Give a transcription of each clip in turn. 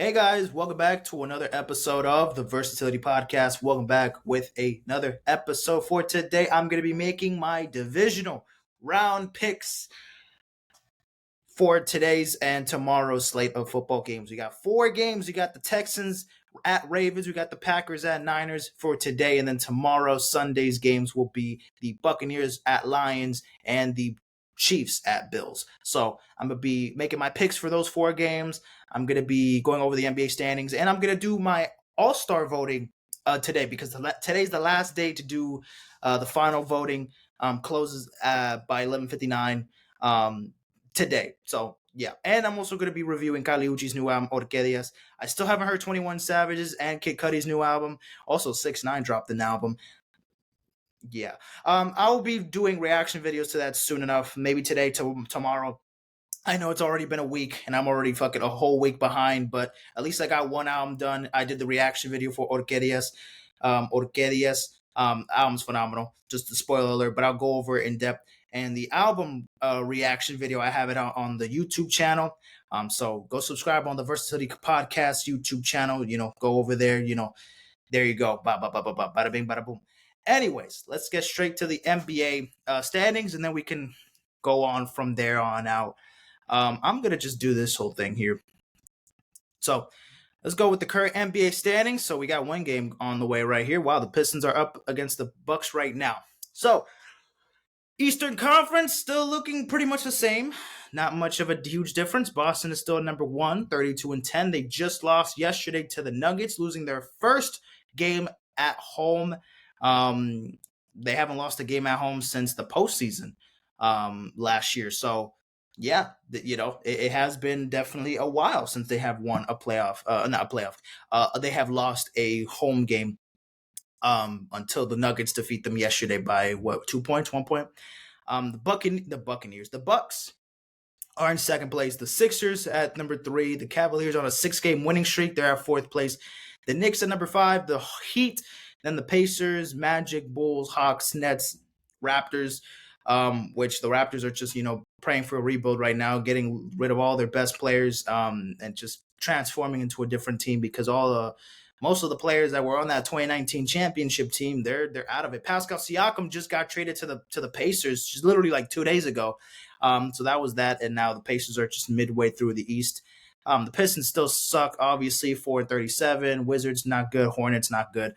Hey guys, welcome back to another episode of the Versatility Podcast. Welcome back with another episode. For today, I'm going to be making my divisional round picks for today's and tomorrow's slate of football games. We got four games. We got the Texans at Ravens. We got the Packers at Niners for today. And then tomorrow, Sunday's games will be the Buccaneers at Lions and the Chiefs at Bills. So I'm going to be making my picks for those four games. I'm going to be going over the NBA standings, and I'm going to do my All-Star voting today because today's the last day to do the final voting. Closes by 11:59 today. So yeah, and I'm also going to be reviewing Uchis' new album Orquideas. I still haven't heard 21 Savage's and Kid Cudi's new album. Also, 6ix9ine dropped an album. Yeah, I will be doing reaction videos to that soon enough. Maybe today to tomorrow. I know it's already been a week and I'm already fucking a whole week behind, but at least I got one album done. I did the reaction video for Orquideas. Album's phenomenal. Just a spoiler alert, but I'll go over it in depth. And the album reaction video, I have it on the YouTube channel. So go subscribe on the Versatility Podcast YouTube channel. Go over there. There you go. Bada bing, bada boom. Anyways, let's get straight to the NBA standings, and then we can go on from there on out. I'm going to just do this whole thing here. So let's go with the current NBA standings. So we got one game on the way right here. Wow, the Pistons are up against the Bucks right now. So Eastern Conference still looking pretty much the same. Not much of a huge difference. Boston is still number 1, 32-10. They just lost yesterday to the Nuggets, losing their first game at home. They haven't lost a game at home since the postseason last year. So yeah, it has been definitely a while since they have won a playoff, not a playoff. They have lost a home game until the Nuggets defeat them yesterday by 2 points, 1 point. The Bucks are in second place. The Sixers at number 3. The Cavaliers on a 6-game winning streak. They're at 4th place. The Knicks at number 5. The Heat, then the Pacers, Magic, Bulls, Hawks, Nets, Raptors. Which the Raptors are just, praying for a rebuild right now, getting rid of all their best players, and just transforming into a different team because most of the players that were on that 2019 championship team, they're out of it. Pascal Siakam just got traded to the Pacers just literally like 2 days ago. So that was that, and now the Pacers are just midway through the East. The Pistons still suck, obviously, 4-37. Wizards not good. Hornets not good.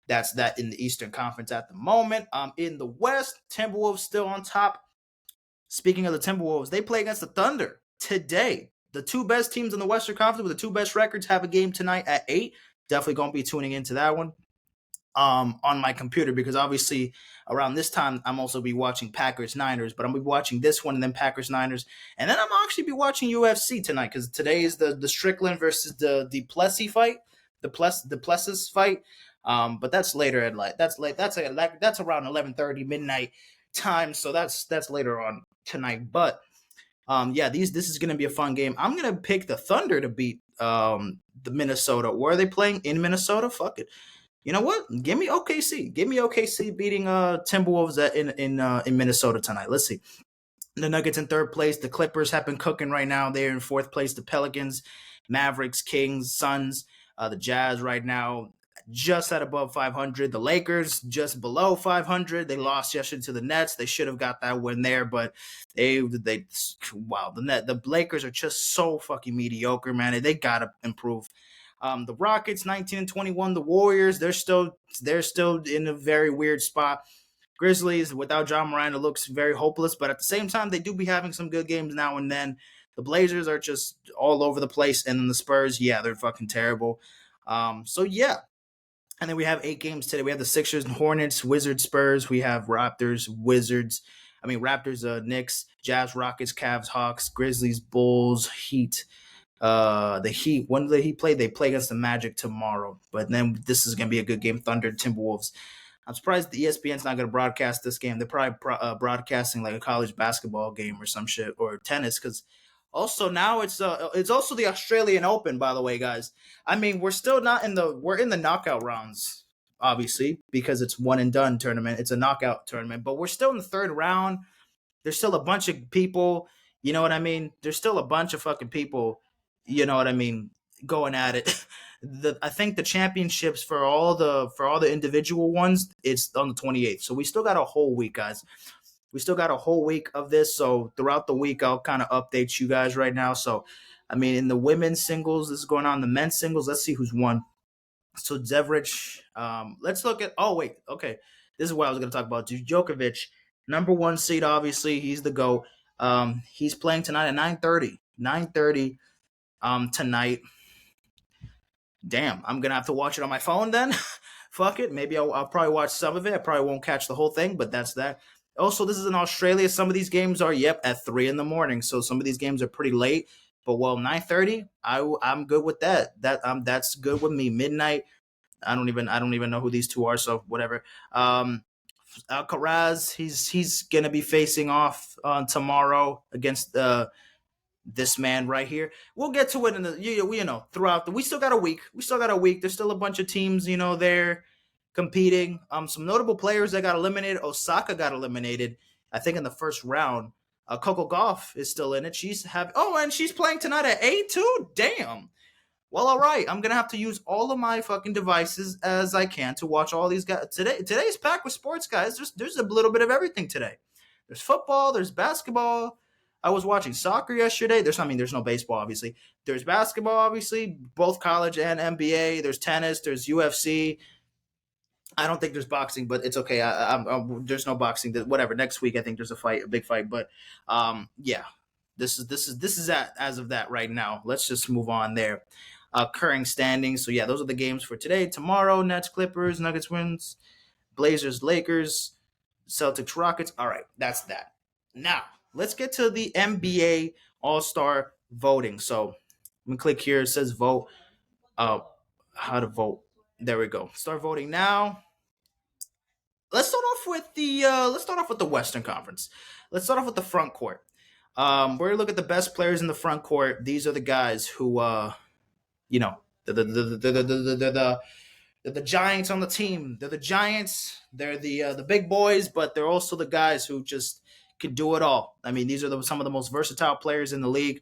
That's that in the Eastern Conference at the moment. In the West, Timberwolves still on top. Speaking of the Timberwolves, they play against the Thunder today. The two best teams in the Western Conference with the two best records have a game tonight at 8. Definitely going to be tuning into that one on my computer because obviously around this time I'm also be watching Packers-Niners, but I'm going to be watching this one and then Packers-Niners. And then I'm actually be watching UFC tonight because today is the Strickland versus the Plessis fight, the Plessis fight. But that's later at that's around 11:30 midnight time, so that's later on tonight. But this is gonna be a fun game. I'm gonna pick the Thunder to beat the Minnesota. Where are they playing? In Minnesota? Fuck it. You know what? Give me OKC. Give me OKC beating Timberwolves in Minnesota tonight. Let's see. The Nuggets in 3rd place. The Clippers have been cooking right now. They're in 4th place. The Pelicans, Mavericks, Kings, Suns, the Jazz right now just at above 500. The Lakers just below 500. They lost yesterday to the Nets. They should have got that win there, but the Lakers are just so fucking mediocre, man. They gotta improve. The Rockets 19-21. The Warriors they're still in a very weird spot. Grizzlies without John Moran, it looks very hopeless, but at the same time they do be having some good games now and then. The Blazers are just all over the place, and then the Spurs, they're fucking terrible. And then we have 8 games today. We have the Sixers and Hornets, Wizards, Spurs. We have Raptors, Knicks, Jazz, Rockets, Cavs, Hawks, Grizzlies, Bulls, Heat. The Heat, when do the Heat play? They play against the Magic tomorrow. But then this is going to be a good game. Thunder, Timberwolves. I'm surprised the ESPN's not going to broadcast this game. They're probably broadcasting like a college basketball game or some shit, or tennis, because also now it's also the Australian Open, by the way, guys. I mean, we're still not we're in the knockout rounds, obviously, because it's one and done tournament. It's a knockout tournament, but we're still in the 3rd round. There's still a bunch of people, you know what I mean? There's still a bunch of fucking people, you know what I mean, going at it. I think the championships for all the individual ones, it's on the 28th. So we still got a whole week, guys. We still got a whole week of this. So throughout the week, I'll kind of update you guys right now. So, I mean, in the women's singles, this is going on. The men's singles, let's see who's won. So Zevrich, let's look at. Oh wait, okay. This is what I was going to talk about. Djokovic, number one seed. Obviously, he's the GOAT. He's playing tonight at 9:30. 9:30. Tonight. Damn, I'm gonna have to watch it on my phone then. Fuck it. Maybe I'll probably watch some of it. I probably won't catch the whole thing, but that's that. Also, this is in Australia. Some of these games are at 3 in the morning. So some of these games are pretty late. But 9:30, I'm good with that. That's good with me. Midnight. I don't even know who these two are. So whatever. Alcaraz, he's gonna be facing off tomorrow against this man right here. We'll get to it in the throughout the. We still got a week. We still got a week. There's still a bunch of teams there competing. Some notable players that got eliminated. Osaka got eliminated, I think, in the first round. Coco Gauff is still in it. And she's playing tonight at 8 too. Damn. Well, all right. I'm gonna have to use all of my fucking devices as I can to watch all these guys. Today's packed with sports, guys. There's a little bit of everything today. There's football. There's basketball. I was watching soccer yesterday. There's no baseball, obviously. There's basketball, obviously, both college and NBA. There's tennis. There's UFC. I don't think there's boxing, but it's okay. There's no boxing. Whatever. Next week, I think there's a big fight. But yeah, this is as of that right now. Let's just move on there. Current standings. So yeah, those are the games for today. Tomorrow, Nets, Clippers, Nuggets wins, Blazers, Lakers, Celtics, Rockets. All right, that's that. Now let's get to the NBA All-Star voting. So I'm gonna click here. It says vote. How to vote. There we go. Start voting now. Let's start off with the Western Conference. Let's start off with the front court. We're gonna look at the best players in the front court. These are the guys who the giants on the team. They're the giants. They're the big boys, but they're also the guys who just can do it all. I mean, these are some of the most versatile players in the league.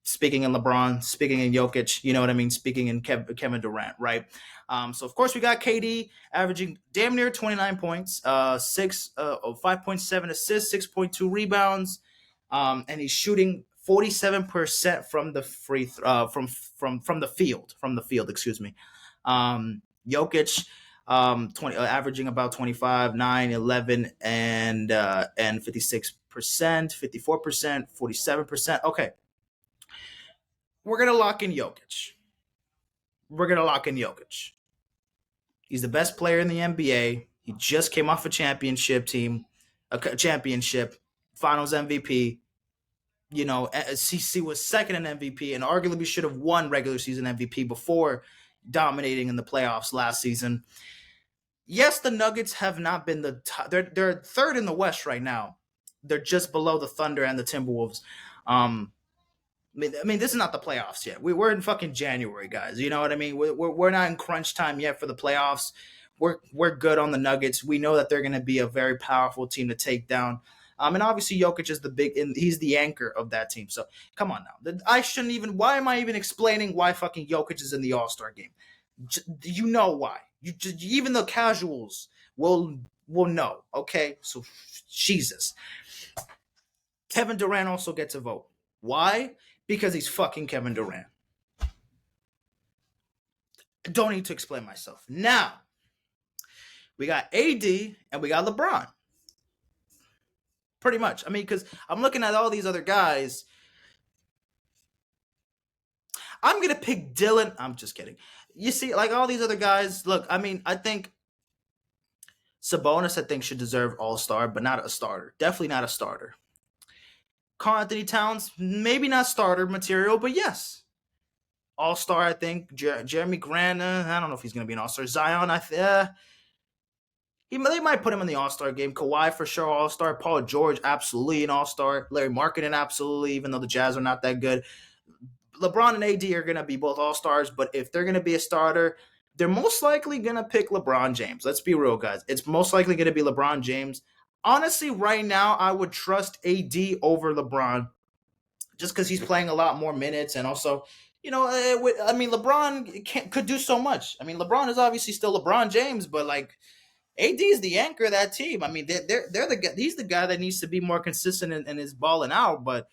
Speaking in LeBron, speaking in Jokic, you know what I mean? Speaking in Kevin Durant, right? So, of course, we got KD averaging damn near 29 points, 5.7 assists, 6.2 rebounds, and he's shooting 47% from the from the field, excuse me. Jokic, 20, averaging about 25, 9, 11, and 56%, 54%, 47%. Okay. We're going to lock in Jokic. He's the best player in the NBA. He just came off a championship, finals MVP. CC was second in MVP and arguably should have won regular season MVP before dominating in the playoffs last season. Yes, the Nuggets have not been the top. They're third in the West right now. They're just below the Thunder and the Timberwolves. I mean, this is not the playoffs yet. We're in fucking January, guys. You know what I mean? We're not in crunch time yet for the playoffs. We're good on the Nuggets. We know that they're going to be a very powerful team to take down. And obviously Jokic is he's the anchor of that team. So come on now. Why am I even explaining why fucking Jokic is in the All-Star game? You know why. Even the casuals will know. Okay? So Jesus. Kevin Durant also gets a vote. Why? Because he's fucking Kevin Durant. I don't need to explain myself. Now, we got AD and we got LeBron. Pretty much. I mean, because I'm looking at all these other guys. I'm going to pick Dylan. I'm just kidding. You see, like all these other guys, look, I mean, I think Sabonis, should deserve All-Star, but not a starter. Definitely not a starter. Karl-Anthony Towns, maybe not starter material, but yes. All-Star, I think. Jeremy Grant, I don't know if he's going to be an All-Star. Zion, they might put him in the All-Star game. Kawhi, for sure, All-Star. Paul George, absolutely an All-Star. Larry Markkinen, absolutely, even though the Jazz are not that good. LeBron and AD are going to be both All-Stars, but if they're going to be a starter, they're most likely going to pick LeBron James. Let's be real, guys. It's most likely going to be LeBron James. Honestly, right now, I would trust AD over LeBron just because he's playing a lot more minutes. And also, I mean, LeBron could do so much. I mean, LeBron is obviously still LeBron James, but like AD is the anchor of that team. I mean, they're the guy. He's the guy that needs to be more consistent in his balling out. But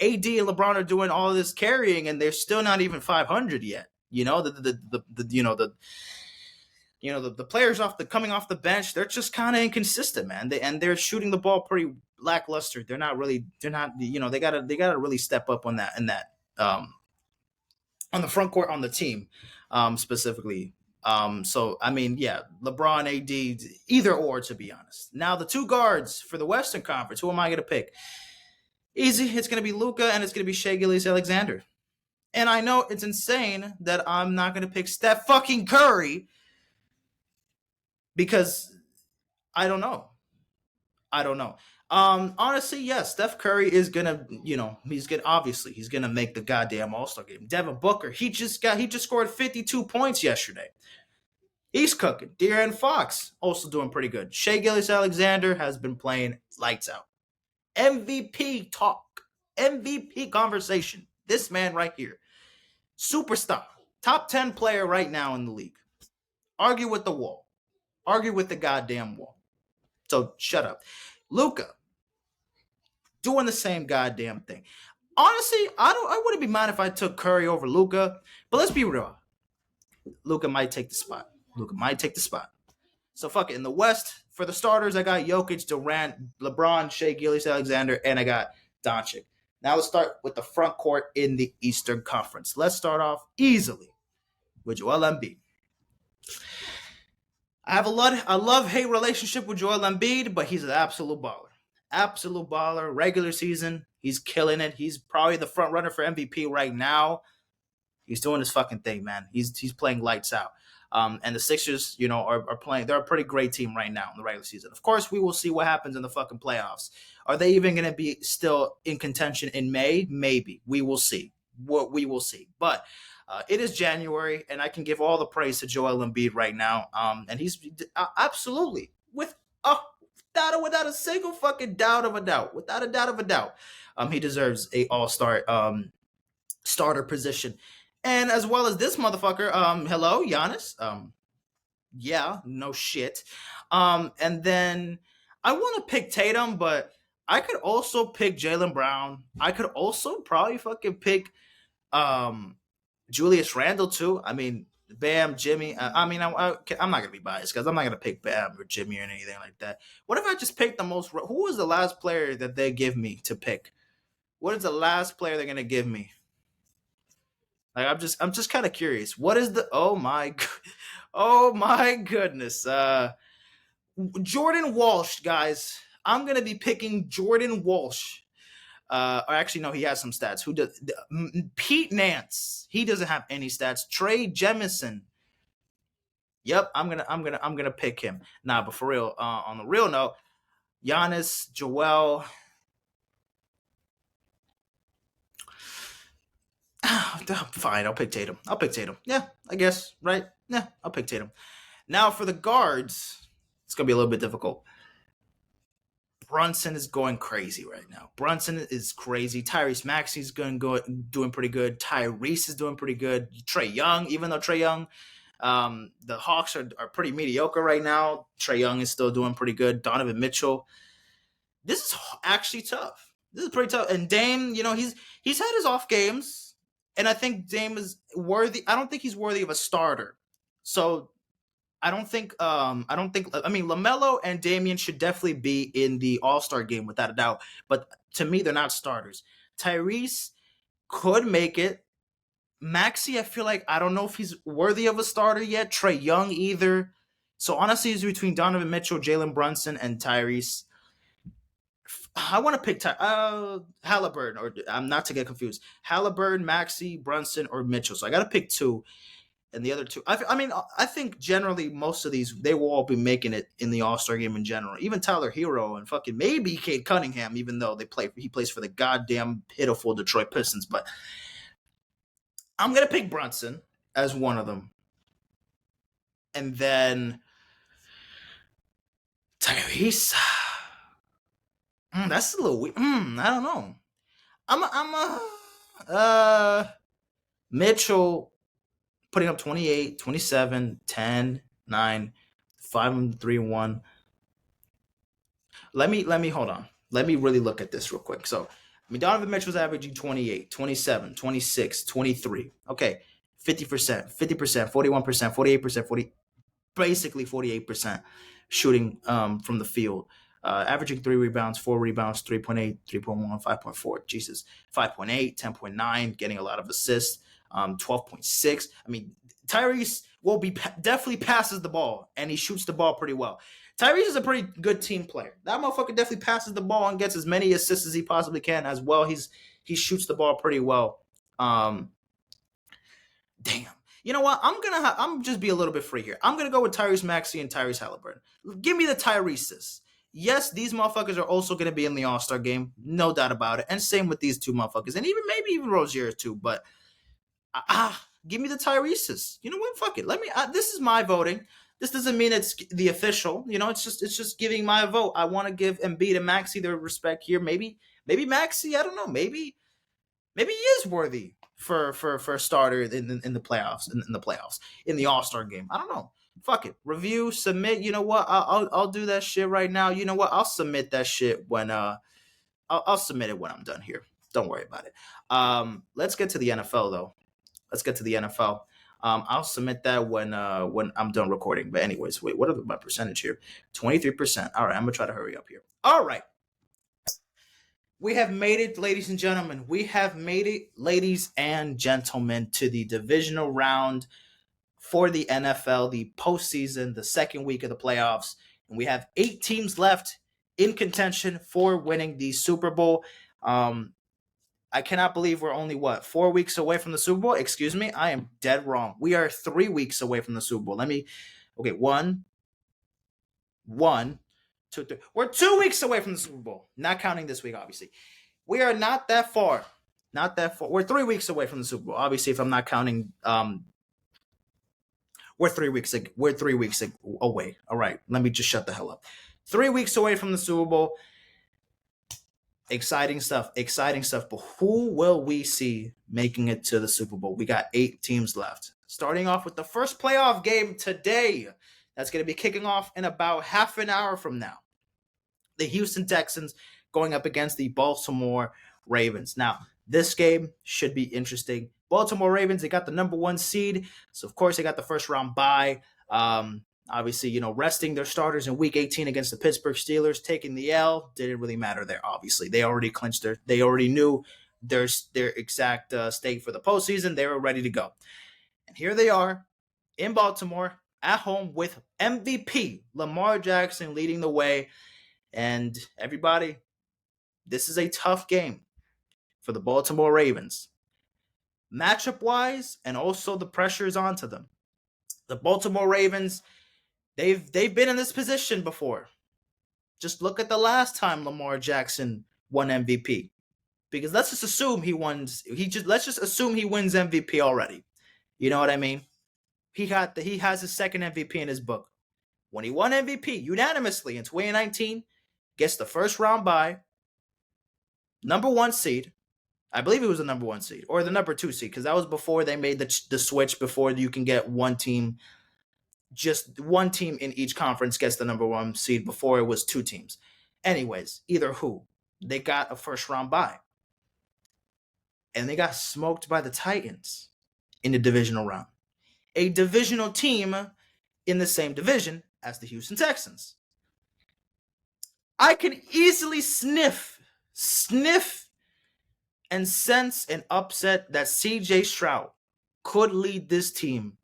AD and LeBron are doing all this carrying, and they're still not even 500 yet. The players coming off the bench, they're just kind of inconsistent, man. They're shooting the ball pretty lackluster. They're not really. They're not. They gotta really step up on that on the front court on the team, specifically. So I mean, yeah, LeBron, AD, either or, to be honest. Now the two guards for the Western Conference. Who am I gonna pick? Easy. It's gonna be Luka and it's gonna be Shai Gilgeous-Alexander. And I know it's insane that I'm not gonna pick Steph fucking Curry because I don't know. I don't know. Honestly, yes, Steph Curry is gonna, he's gonna make the goddamn All-Star game. Devin Booker, he just scored 52 points yesterday. He's cooking. De'Aaron Fox also doing pretty good. Shai Gilgeous-Alexander has been playing lights out. MVP talk, MVP conversation. This man right here, superstar, top 10 player right now in the league. Argue with the wall. Argue with the goddamn wall. So shut up. Luka doing the same goddamn thing. Honestly, I wouldn't be mad if I took Curry over Luka, but let's be real. Luka might take the spot. So fuck it. In the West, for the starters, I got Jokic, Durant, LeBron, Shai Gilgeous-Alexander, and I got Doncic. Now let's start with the front court in the Eastern Conference. Let's start off easily with Joel Embiid. I have a love-hate relationship with Joel Embiid, but he's an absolute baller. Absolute baller. Regular season, he's killing it. He's probably the front runner for MVP right now. He's doing his fucking thing, man. He's playing lights out. And the Sixers, are playing. They're a pretty great team right now in the regular season. Of course, we will see what happens in the fucking playoffs. Are they even going to be still in contention in May? Maybe. We will see. We will see. But it is January, and I can give all the praise to Joel Embiid right now. And he's absolutely without a single fucking doubt of a doubt, he deserves a All-Star starter position. And as well as this motherfucker, hello, Giannis. Yeah, no shit. And then I want to pick Tatum, but I could also pick Jaylen Brown. I could also probably fucking pick Julius Randle too. I mean, Bam, Jimmy. I'm not gonna be biased because I'm not gonna pick Bam or Jimmy or anything like that. What if I just pick the most? Who was the last player that they give me to pick? What is the last player they're gonna give me? Like I'm just kind of curious. What is the? Oh my goodness. Jordan Walsh, guys. I'm gonna be picking Jordan Walsh. Or actually, no, he has some stats. Who does? Pete Nance. He doesn't have any stats. Trey Jemison. Yep, I'm gonna pick him. Nah, but for real, on the real note, Giannis, Joel. Fine, I'll pick Tatum. Yeah, I guess, right? Yeah, I'll pick Tatum. Now for the guards, it's gonna be a little bit difficult. Brunson is going crazy right now. Brunson is crazy. Tyrese Maxey's doing pretty good. Tyrese is doing pretty good. Trae Young, even though Trae Young, the Hawks are pretty mediocre right now. Trae Young is still doing pretty good. Donovan Mitchell. This is actually tough. This is pretty tough. And Dame, he's had his off games, and I think Dame is worthy. I don't think he's worthy of a starter. So I mean, LaMelo and Damian should definitely be in the All-Star game without a doubt. But to me, they're not starters. Tyrese could make it. Maxey, I feel like I don't know if he's worthy of a starter yet. Trae Young either. So honestly, it's between Donovan Mitchell, Jalen Brunson, and Tyrese. I want to pick Halliburton, or I'm not to get confused. Halliburton, Maxey, Brunson, or Mitchell. So I got to pick two. And the other two, I think generally most of these, they will all be making it in the All-Star game in general. Even Tyler Hero and fucking maybe Cade Cunningham, even though he plays for the goddamn pitiful Detroit Pistons. But I'm going to pick Brunson as one of them. And then Tyrese. That's a little weird. I don't know. Mitchell putting up 28, 27, 10, 9, 5, 3, 1. Let me hold on. Let me really look at this real quick. So, Donovan Mitchell's averaging 28, 27, 26, 23. Okay, 50%, 50%, 41%, 48%, 40, basically 48% shooting from the field. Averaging 3 rebounds, 4 rebounds, 3.8, 3.1, 5.4. Jesus, 5.8, 10.9, getting a lot of assists, 12.6. Tyrese will be definitely passes the ball and he shoots the ball pretty well. Tyrese is a pretty good team player. That motherfucker definitely passes the ball and gets as many assists as he possibly can as well. He shoots the ball pretty well. Damn. You know what? I'm just be a little bit free here. I'm gonna go with Tyrese Maxey and Tyrese Halliburton. Give me the Tyrese's. Yes, these motherfuckers are also gonna be in the All-Star game, no doubt about it. And same with these two motherfuckers, and maybe even Rozier too. But give me the Tyrese's. You know what? Fuck it. This is my voting. This doesn't mean it's the official. It's just giving my vote. I want to give Embiid and Maxey their respect here. Maybe Maxey. I don't know. Maybe he is worthy for a starter in the playoffs, in the playoffs, in the All-Star game. I don't know. Fuck it. Review, submit. You know what? I'll do that shit right now. You know what? I'll submit that shit when I'll submit it when I'm done here. Don't worry about it. Let's get to the NFL though. Let's get to the NFL. I'll submit that when I'm done recording. But anyways, wait, what are my percentage here? 23%. All right, I'm gonna try to hurry up here. All right. We have made it, ladies and gentlemen. We have made it, ladies and gentlemen, to the divisional round for the NFL, the postseason, the second week of the playoffs. And we have 8 teams left in contention for winning the Super Bowl. I cannot believe we're only, 4 weeks away from the Super Bowl? Excuse me, I am dead wrong. We are 3 weeks away from the Super Bowl. Okay, 1, 2, 3. We're 2 weeks away from the Super Bowl. Not counting this week, obviously. We are not that far. Not that far. We're 3 weeks away from the Super Bowl. Obviously, if I'm not counting, we're 3 weeks. We're 3 weeks away. All right, let me just shut the hell up. 3 weeks away from the Super Bowl. Exciting stuff. But who will we see making it to the Super Bowl? We got 8 teams left. Starting off with the first playoff game today. That's going to be kicking off in about half an hour from now. The Houston Texans going up against the Baltimore Ravens. Now, this game should be interesting. Baltimore Ravens, they got the number 1 seed. So, of course, they got the first round bye. Obviously, resting their starters in week 18 against the Pittsburgh Steelers, taking the L, didn't really matter there, obviously. They already clinched they already knew their exact state for the postseason. They were ready to go. And here they are in Baltimore at home with MVP Lamar Jackson leading the way. And everybody, this is a tough game for the Baltimore Ravens. Matchup-wise, and also the pressure is onto them. The Baltimore Ravens, they've been in this position before. Just look at the last time Lamar Jackson won MVP. Because let's just assume let's just assume he wins MVP already. You know what I mean? He has his second MVP in his book. When he won MVP unanimously in 2019, gets the first round bye, number 1 seed. I believe it was the number 1 seed or the number 2 seed because that was before they made the switch. Before you can get one team, just one team in each conference gets the number 1 seed. Before it was 2 teams. Anyways, either who, they got a first round bye, and they got smoked by the Titans in the divisional round. A divisional team in the same division as the Houston Texans. I can easily sniff and sense an upset that CJ Stroud could lead this team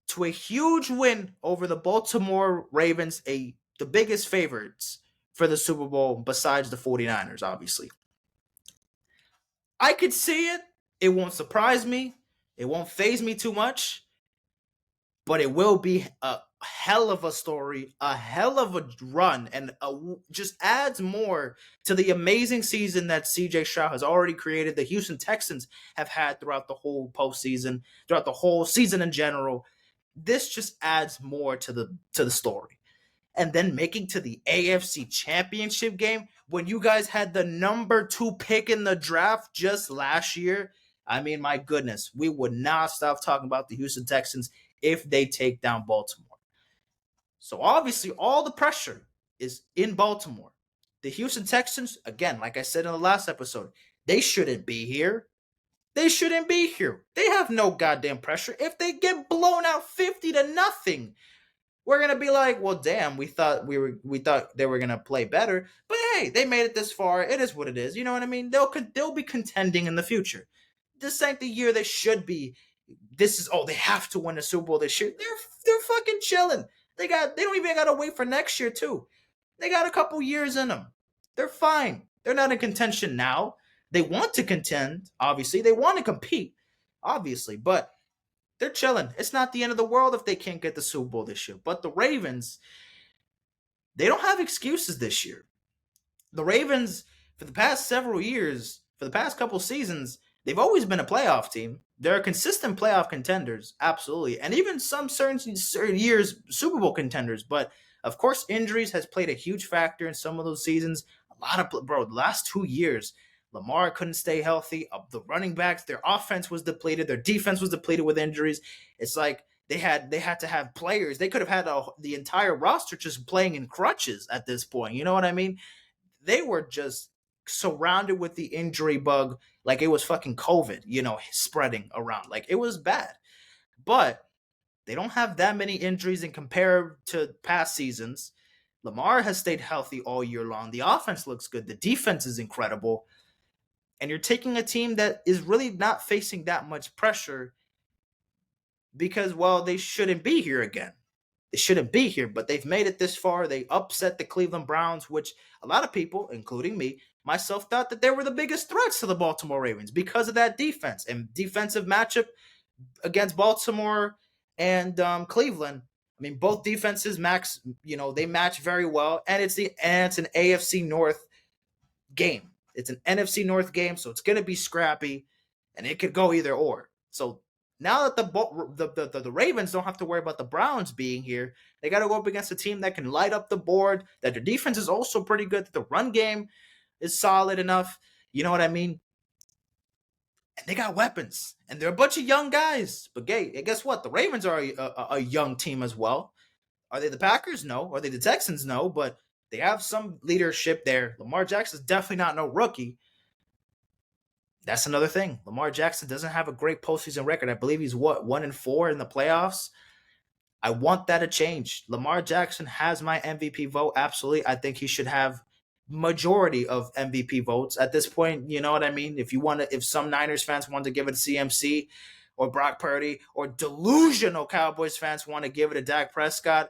to a huge win over the Baltimore Ravens, the biggest favorites for the Super Bowl besides the 49ers, obviously. I could see it. It won't surprise me. It won't faze me too much. But it will be a hell of a story, a hell of a run, and just adds more to the amazing season that CJ Stroud has already created. The Houston Texans have had throughout the whole postseason, throughout the whole season in general. This just adds more to the story. And then making to the AFC Championship game when you guys had the number 2 pick in the draft just last year. I mean, my goodness, we would not stop talking about the Houston Texans if they take down Baltimore. So obviously, all the pressure is in Baltimore. The Houston Texans, again, like I said in the last episode, they shouldn't be here. They shouldn't be here. They have no goddamn pressure. If they get blown out 50-0, we're gonna be like, well, damn, we thought they were gonna play better, but hey, they made it this far. It is what it is. You know what I mean? They'll be contending in the future. This ain't the year they should be. They have to win the Super Bowl this year. They're fucking chilling. They don't even gotta wait for next year too. They got a couple years in them. They're fine. They're not in contention now. They want to contend, obviously. They want to compete, obviously, but they're chilling. It's not the end of the world if they can't get the Super Bowl this year. But the Ravens, they don't have excuses this year. The Ravens, for the past several years, for the past couple seasons, they've always been a playoff team. They're consistent playoff contenders, absolutely. And even some certain years, Super Bowl contenders. But, of course, injuries has played a huge factor in some of those seasons. The last 2 years, Lamar couldn't stay healthy. The running backs, their offense was depleted. Their defense was depleted with injuries. It's like they had to have players. They could have had the entire roster just playing in crutches at this point. You know what I mean? They were just surrounded with the injury bug like it was fucking COVID, spreading around. Like it was bad. But they don't have that many injuries in compared to past seasons. Lamar has stayed healthy all year long. The offense looks good. The defense is incredible. And you're taking a team that is really not facing that much pressure because, well, they shouldn't be here again. They shouldn't be here, but they've made it this far. They upset the Cleveland Browns, which a lot of people, including me, myself, thought that they were the biggest threats to the Baltimore Ravens because of that defense and defensive matchup against Baltimore and Cleveland. I mean, both defenses they match very well, and it's an AFC North game. It's an NFC North game, so it's going to be scrappy, and it could go either or. So now that the Ravens don't have to worry about the Browns being here, they got to go up against a team that can light up the board, that their defense is also pretty good, that the run game is solid enough. You know what I mean? And they got weapons, and they're a bunch of young guys. But guess what? The Ravens are a young team as well. Are they the Packers? No. Are they the Texans? No. But they have some leadership there. Lamar Jackson is definitely not no rookie. That's another thing. Lamar Jackson doesn't have a great postseason record. I believe he's 1-4 in the playoffs. I want that to change. Lamar Jackson has my MVP vote. Absolutely. I think he should have majority of MVP votes at this point. You know what I mean? If some Niners fans want to give it to CMC or Brock Purdy, or delusional Cowboys fans want to give it to Dak Prescott,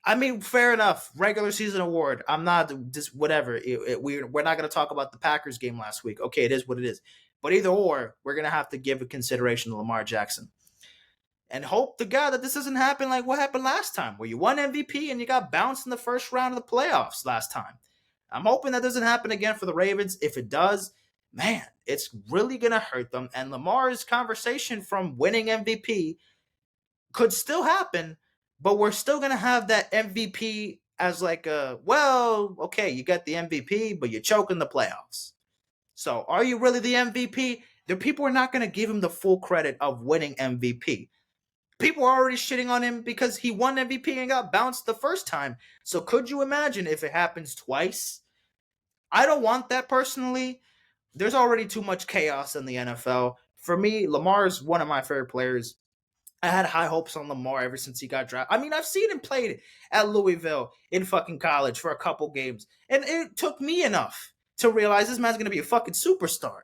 I mean, fair enough. Regular season award. I'm not just whatever. We're not going to talk about the Packers game last week. Okay, it is what it is. But either or, we're going to have to give a consideration to Lamar Jackson. And hope to God that this doesn't happen like what happened last time, where you won MVP and you got bounced in the first round of the playoffs last time. I'm hoping that doesn't happen again for the Ravens. If it does, man, it's really going to hurt them. And Lamar's conversation from winning MVP could still happen, but we're still going to have that MVP as like okay, you got the MVP, but you're choking the playoffs. So are you really the MVP? The people are not going to give him the full credit of winning MVP. People are already shitting on him because he won MVP and got bounced the first time. So could you imagine if it happens twice? I don't want that personally. There's already too much chaos in the NFL. For me, Lamar is one of my favorite players. I had high hopes on Lamar ever since he got drafted. I mean, I've seen him play at Louisville in fucking college for a couple games. And it took me enough to realize this man's going to be a fucking superstar.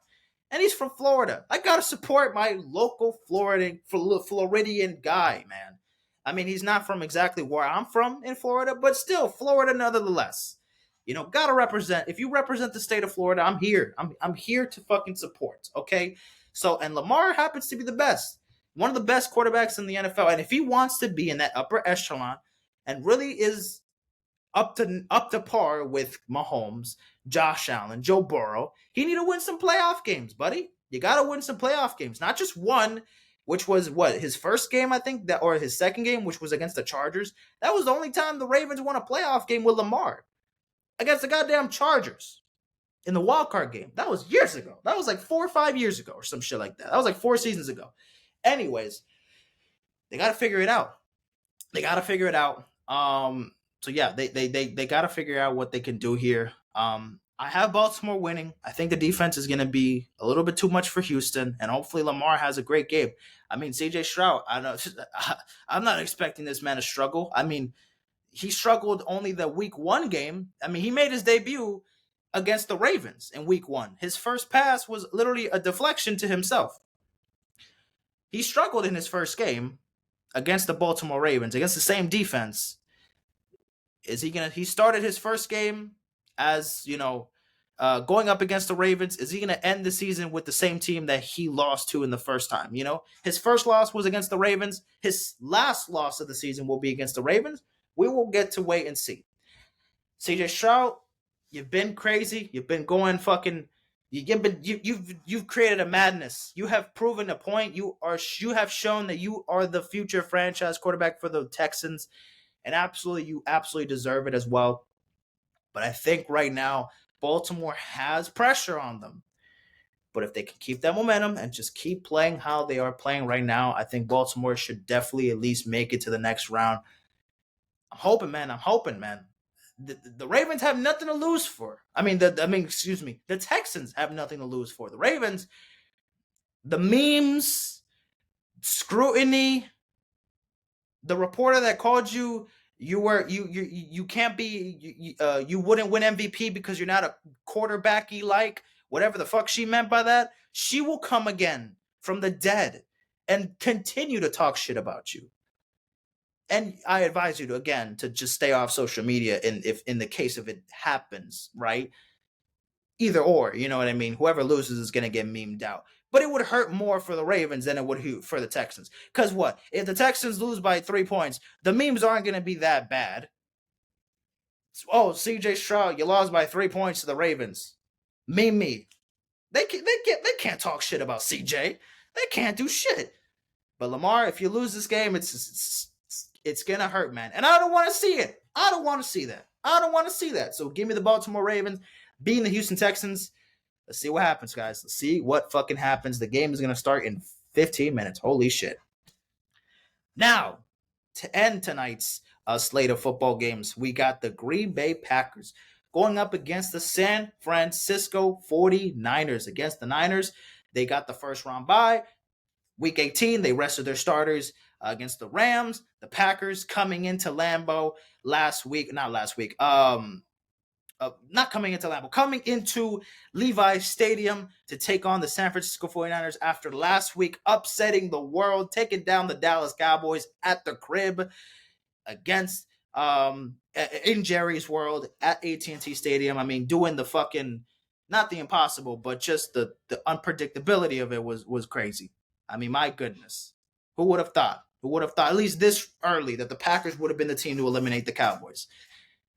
And he's from Florida. I got to support my local Floridian guy, man. I mean, he's not from exactly where I'm from in Florida, but still, Florida nonetheless. Got to represent. If you represent the state of Florida, I'm here. I'm here to fucking support, okay? So, and Lamar happens to be the best. One of the best quarterbacks in the NFL. And if he wants to be in that upper echelon and really is up to par with Mahomes, Josh Allen, Joe Burrow, he need to win some playoff games, buddy. You got to win some playoff games. Not just one, which was his first game, I think, or his second game, which was against the Chargers. That was the only time the Ravens won a playoff game with Lamar. Against the goddamn Chargers. in the wild card game. That was years ago. That was like 4 or 5 years ago or some shit like that. That was like 4 seasons ago. Anyways, they got to figure it out. They got to figure it out. So yeah, they got to figure out what they can do here. I have Baltimore winning. I think the defense is going to be a little bit too much for Houston, and hopefully Lamar has a great game. I mean, CJ Stroud, I'm not expecting this man to struggle. I mean, he struggled only the week 1 game. I mean, he made his debut against the Ravens in week 1. His first pass was literally a deflection to himself. He struggled in his first game against the Baltimore Ravens, against the same defense. He started his first game as, going up against the Ravens. Is he going to end the season with the same team that he lost to in the first time? His first loss was against the Ravens. His last loss of the season will be against the Ravens. We will get to wait and see. CJ Stroud, you've been crazy. You've been going fucking. You've created a madness. You have proven a point. You have shown that you are the future franchise quarterback for the Texans, and you absolutely deserve it as well. But I think right now Baltimore has pressure on them. But if they can keep that momentum and just keep playing how they are playing right now, I think Baltimore should definitely at least make it to the next round. I'm hoping, man. The Ravens have nothing to lose for. The Texans have nothing to lose for. The Ravens, the memes, scrutiny, the reporter that called you can't be you wouldn't win MVP because you're not a quarterbacky like whatever the fuck she meant by that. She will come again from the dead and continue to talk shit about you. And I advise you to just stay off social media if in the case of it happens, right? Either or, you know what I mean? Whoever loses is going to get memed out. But it would hurt more for the Ravens than it would for the Texans. Because what? If the Texans lose by 3 points, the memes aren't going to be that bad. Oh, CJ Stroud, you lost by 3 points to the Ravens. Meme me. They can't talk shit about CJ. They can't do shit. But Lamar, if you lose this game, it's going to hurt, man. And I don't want to see it. I don't want to see that. So give me the Baltimore Ravens beating the Houston Texans. Let's see what happens, guys. Let's see what fucking happens. The game is going to start in 15 minutes. Holy shit. Now, to end tonight's slate of football games, we got the Green Bay Packers going up against the San Francisco 49ers. Against the Niners, they got the first round bye. Week 18, they rested their starters against the Rams. The Packers coming into Lambeau coming into Levi's Stadium to take on the San Francisco 49ers after last week upsetting the world, taking down the Dallas Cowboys at the crib against in Jerry's World at AT&T Stadium. I mean, doing the fucking, not the impossible, but just the unpredictability of it was crazy. I mean, my goodness. Who would have thought, at least this early, that the Packers would have been the team to eliminate the Cowboys?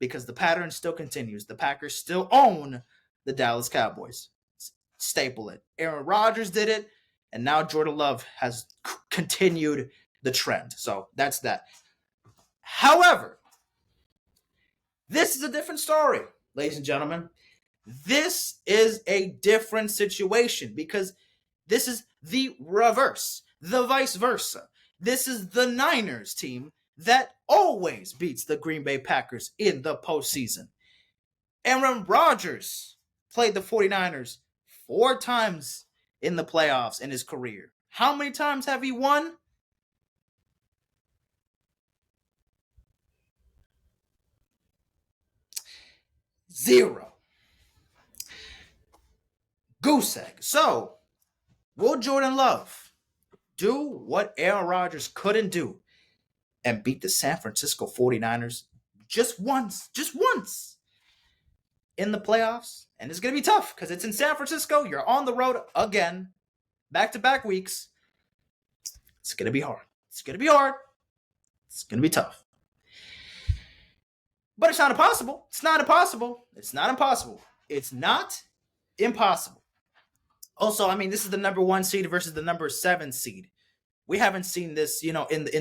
Because the pattern still continues. The Packers still own the Dallas Cowboys. Staple it. Aaron Rodgers did it, and now Jordan Love has continued the trend. So that's that. However, this is a different story, ladies and gentlemen. This is a different situation because this is the reverse, the vice versa. This is the Niners team that always beats the Green Bay Packers in the postseason. Aaron Rodgers played the 49ers 4 times in the playoffs in his career. How many times have he won? 0. Goose egg. So, will Jordan Love do what Aaron Rodgers couldn't do and beat the San Francisco 49ers just once in the playoffs? And it's going to be tough because it's in San Francisco. You're on the road again, back-to-back weeks. It's going to be hard. It's going to be tough. But it's not impossible. It's not impossible. Also, I mean, this is the number 1 seed versus the number 7 seed. We haven't seen this, in the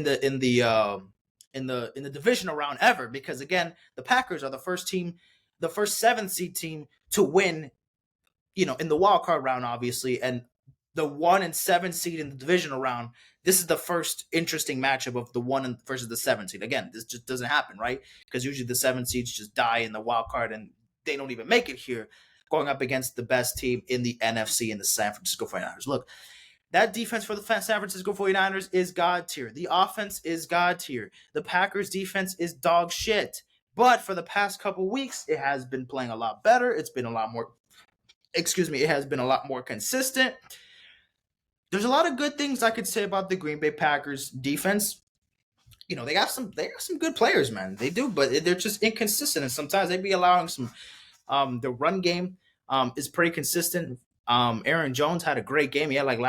divisional round ever, because again, the Packers are the first 7th seed team to win in the wild card round, obviously, and the 1 and 7 seed in the divisional round, this is the first interesting matchup of the 1 versus the 7 seed. Again, this just doesn't happen, right? Because usually the 7 seeds just die in the wild card and they don't even make it here, going up against the best team in the NFC in the San Francisco 49ers. Look, that defense for the San Francisco 49ers is God tier. The offense is God tier. The Packers defense is dog shit. But for the past couple weeks, it has been playing a lot better. It's been a lot more, it has been a lot more consistent. There's a lot of good things I could say about the Green Bay Packers defense. They got some good players, man. They do, but they're just inconsistent, and sometimes they be allowing some. The run game is pretty consistent. Aaron Jones had a great game. He had like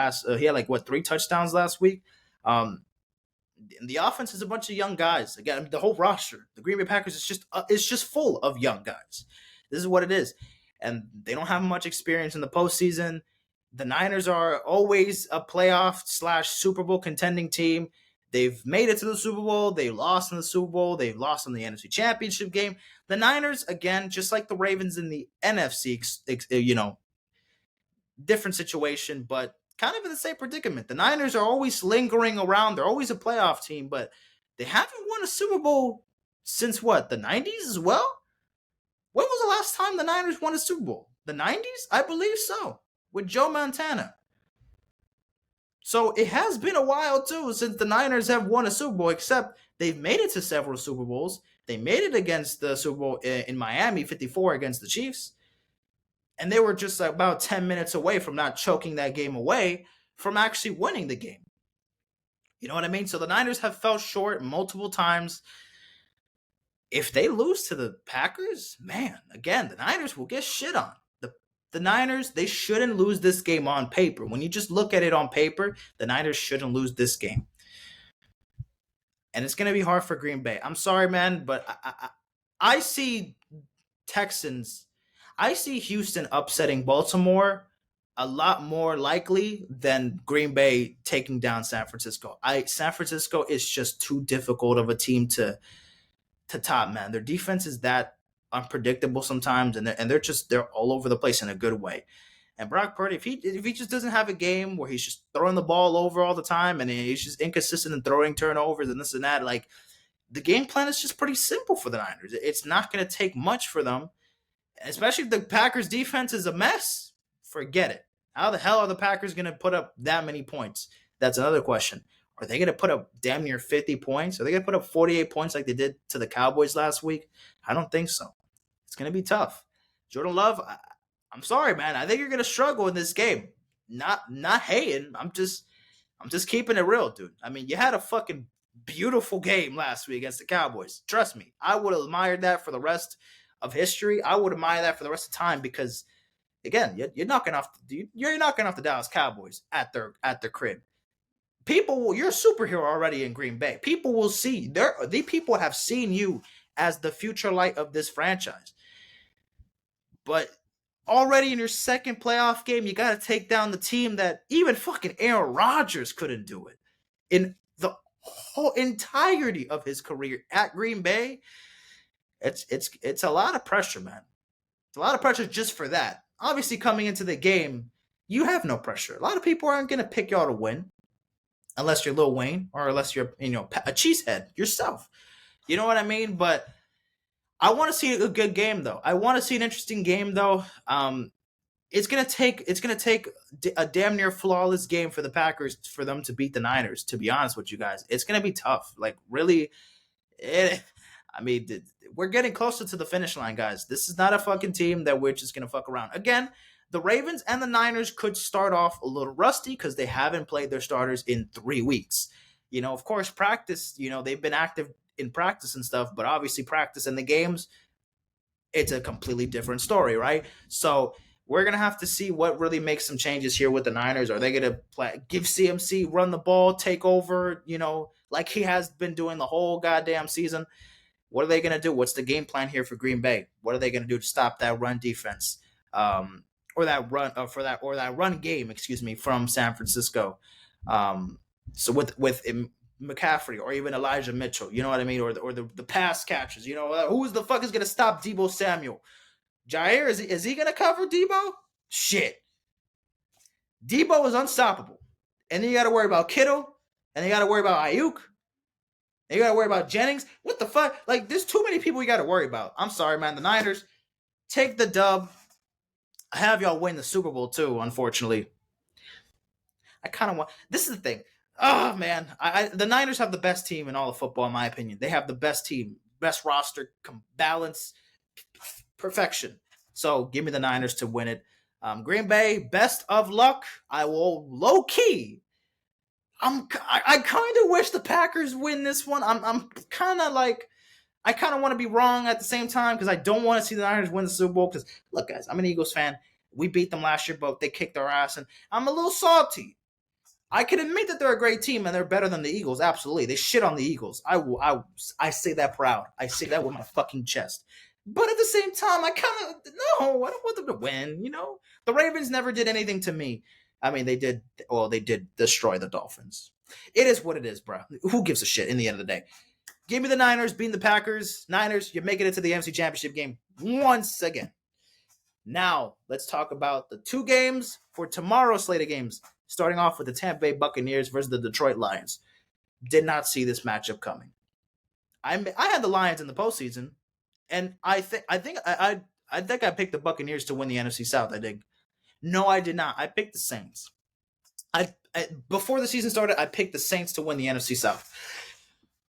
3 touchdowns last week. The offense is a bunch of young guys. Again, the whole roster, the Green Bay Packers is just full of young guys. This is what it is, and they don't have much experience in the postseason. The Niners are always a playoff / Super Bowl contending team. They've made it to the Super Bowl. They lost in the Super Bowl. They've lost in the NFC Championship game. The Niners, again, just like the Ravens in the NFC, different situation, but kind of in the same predicament. The Niners are always lingering around. They're always a playoff team, but they haven't won a Super Bowl since what, the 90s as well? When was the last time the Niners won a Super Bowl? The 90s? I believe so, with Joe Montana. So it has been a while, too, since the Niners have won a Super Bowl, except they've made it to several Super Bowls. They made it against the Super Bowl in Miami, 54 against the Chiefs. And they were just about 10 minutes away from not choking that game away from actually winning the game. You know what I mean? So the Niners have fell short multiple times. If they lose to the Packers, man, again, the Niners will get shit on. The Niners, they shouldn't lose this game on paper. When you just look at it on paper, the Niners shouldn't lose this game. And it's going to be hard for Green Bay. I'm sorry, man, but I see Houston upsetting Baltimore a lot more likely than Green Bay taking down San Francisco. San Francisco is just too difficult of a team to top, man. Their defense is that unpredictable sometimes, and they're all over the place in a good way. And Brock Purdy, if he just doesn't have a game where he's just throwing the ball over all the time and he's just inconsistent in throwing turnovers and this and that, like, the game plan is just pretty simple for the Niners. It's not going to take much for them, especially if the Packers defense is a mess. Forget it. How the hell are the Packers going to put up that many points? That's another question. Are they going to put up damn near 50 points? Are they going to put up 48 points like they did to the Cowboys last week? I don't think so. It's going to be tough. Jordan Love, I'm sorry, man. I think you're going to struggle in this game. Not hating. I'm just keeping it real, dude. I mean, you had a fucking beautiful game last week against the Cowboys. Trust me. I would have admired that for the rest of history. I would admire that for the rest of time because, again, you're knocking off the Dallas Cowboys at their crib. People, you're a superhero already in Green Bay. People will see. The people have seen you as the future light of this franchise. But already in your second playoff game, you got to take down the team that even fucking Aaron Rodgers couldn't do it. In the whole entirety of his career at Green Bay, it's a lot of pressure, man. It's a lot of pressure just for that. Obviously, coming into the game, you have no pressure. A lot of people aren't going to pick y'all to win unless you're Lil Wayne or unless you're, a cheesehead yourself. You know what I mean? But I want to see a good game, though. I want to see an interesting game, though. It's gonna take a damn near flawless game for the Packers for them to beat the Niners. To be honest with you guys, it's gonna be tough. Like, really, we're getting closer to the finish line, guys. This is not a fucking team that we're just gonna fuck around. Again, the Ravens and the Niners could start off a little rusty because they haven't played their starters in 3 weeks. Of course, practice. They've been active in practice and stuff, but obviously practice in the games, it's a completely different story, right? So we're going to have to see what really makes some changes here with the Niners. Are they going to give CMC, run the ball, take over, like he has been doing the whole goddamn season? What are they going to do? What's the game plan here for Green Bay? What are they going to do to stop that run defense? Or that run game, from San Francisco. So with McCaffrey or even Elijah Mitchell, you know what I mean? Or the pass catchers, who's the fuck is going to stop Deebo Samuel? Jair, is he going to cover Deebo? Shit. Debo is unstoppable. And then you got to worry about Kittle. And you got to worry about Ayuk. And you got to worry about Jennings. What the fuck? Like, there's too many people you got to worry about. I'm sorry, man. The Niners take the dub. I have y'all win the Super Bowl, too, unfortunately. I kind of want. This is the thing. Oh, man. The Niners have the best team in all of football, in my opinion. They have the best team, best roster, balance, perfection. So give me the Niners to win it. Green Bay, best of luck. I will low key. I kind of wish the Packers win this one. I'm kind of like, I kind of want to be wrong at the same time because I don't want to see the Niners win the Super Bowl. Because look, guys, I'm an Eagles fan. We beat them last year, but they kicked our ass, and I'm a little salty. I can admit that they're a great team and they're better than the Eagles. Absolutely, they shit on the Eagles. I say that proud. I say that with my fucking chest. But at the same time, I kind of no. I don't want them to win. You know, the Ravens never did anything to me. I mean, they did. Well, they did destroy the Dolphins. It is what it is, bro. Who gives a shit? In the end of the day, give me the Niners beating the Packers. Niners, you're making it to the NFC Championship game once again. Now, let's talk about the two games for tomorrow's slate of games. Starting off with the Tampa Bay Buccaneers versus the Detroit Lions. Did not see this matchup coming. I had the Lions in the postseason, and I think I picked the Buccaneers to win the NFC South. I did. No, I did not. I picked the Saints. Before the season started, I picked the Saints to win the NFC South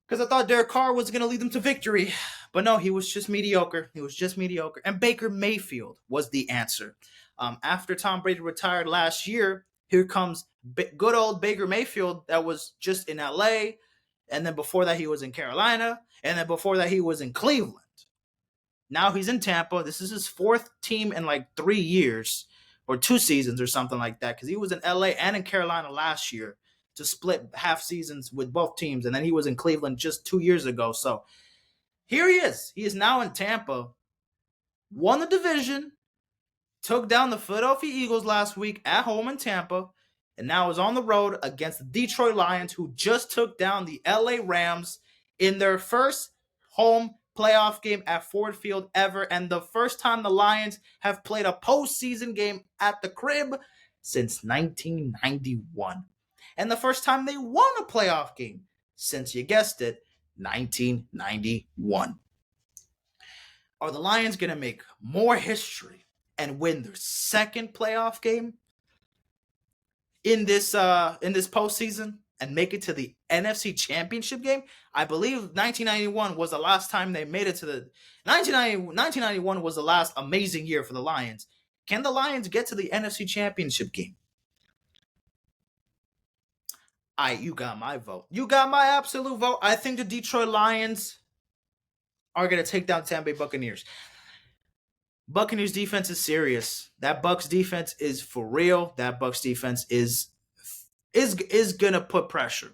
because I thought Derek Carr was going to lead them to victory. But no, he was just mediocre. And Baker Mayfield was the answer. After Tom Brady retired last year, here comes good old Baker Mayfield that was just in LA. And then before that, he was in Carolina. And then before that, he was in Cleveland. Now he's in Tampa. This is his fourth team in like 3 years or 2 seasons or something like that. Because he was in LA and in Carolina last year to split half seasons with both teams. And then he was in Cleveland just 2 years ago. So here he is. He is now in Tampa. Won the division. Took down the Philadelphia Eagles last week at home in Tampa. And now is on the road against the Detroit Lions, who just took down the LA Rams in their first home playoff game at Ford Field ever. And the first time the Lions have played a postseason game at the crib since 1991. And the first time they won a playoff game since, you guessed it, 1991. Are the Lions going to make more history and win their second playoff game in this postseason and make it to the NFC Championship game? I believe 1991 was the last time they made it to the 1991 was the last amazing year for the Lions. Can the Lions get to the NFC Championship game? You got my vote. You got my absolute vote. I think the Detroit Lions are going to take down Tampa Bay Buccaneers. Buccaneers defense is serious. That Bucs defense is for real. That Bucs defense is gonna put pressure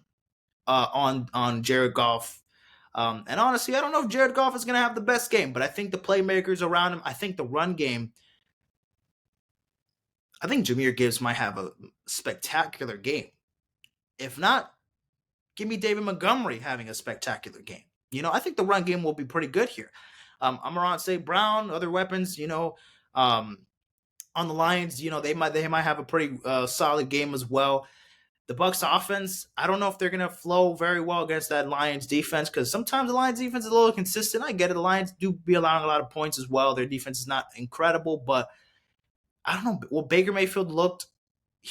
on Jared Goff. And honestly, I don't know if Jared Goff is gonna have the best game, but I think the playmakers around him, I think the run game, I think Jahmyr Gibbs might have a spectacular game. If not, give me David Montgomery having a spectacular game. You know, I think the run game will be pretty good here. Amon St. Brown, other weapons, on the Lions, they might have a pretty solid game as well. The Bucs offense, I don't know if they're going to flow very well against that Lions defense because sometimes the Lions defense is a little consistent. I get it. The Lions do be allowing a lot of points as well. Their defense is not incredible, but I don't know. Well, Baker Mayfield looked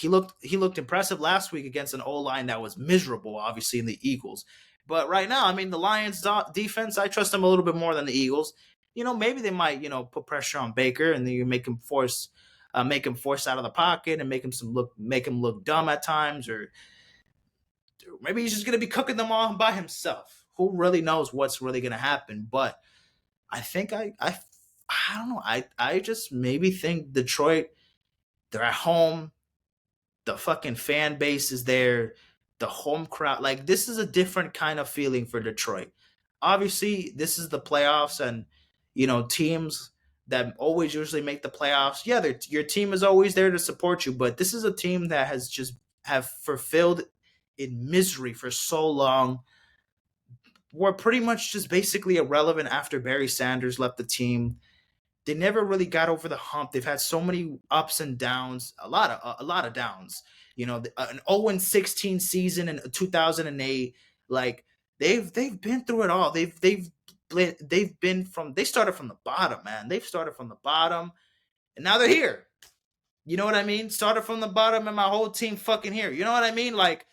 impressive last week against an O-line that was miserable, obviously, in the Eagles. But right now, I mean, the Lions defense, I trust them a little bit more than the Eagles. Maybe they might, put pressure on Baker and then you make him force out of the pocket and make him look dumb at times, or maybe he's just going to be cooking them all by himself. Who really knows what's really going to happen? But I think I don't know. I just maybe think Detroit, they're at home. The fucking fan base is there. The home crowd, like this is a different kind of feeling for Detroit. Obviously, this is the playoffs, and teams that always usually make the playoffs. Yeah, your team is always there to support you, but this is a team that has just have fulfilled in misery for so long. We're pretty much just basically irrelevant after Barry Sanders left the team. They never really got over the hump. They've had so many ups and downs, a lot of downs. An 0-16 season in 2008. Like they've been through it all. They started from the bottom, man. They've started from the bottom, and now they're here. You know what I mean? Started from the bottom, and my whole team fucking here. You know what I mean? Like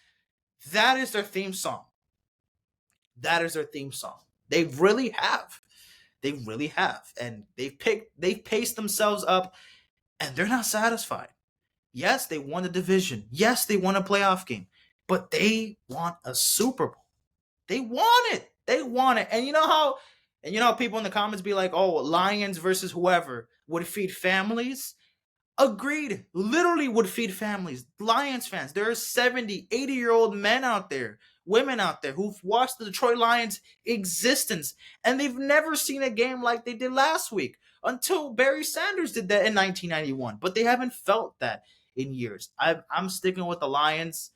that is their theme song. That is their theme song. They really have. They really have. And they've paced themselves up, and they're not satisfied. Yes, they won the division. Yes, they won a playoff game. But they want a Super Bowl. They want it. They want it. And you know how people in the comments be like, oh, Lions versus whoever would feed families? Agreed. Literally would feed families. Lions fans. There are 70, 80-year-old men out there, women out there who've watched the Detroit Lions existence, and they've never seen a game like they did last week until Barry Sanders did that in 1991. But they haven't felt that in years. I'm sticking with the Lions.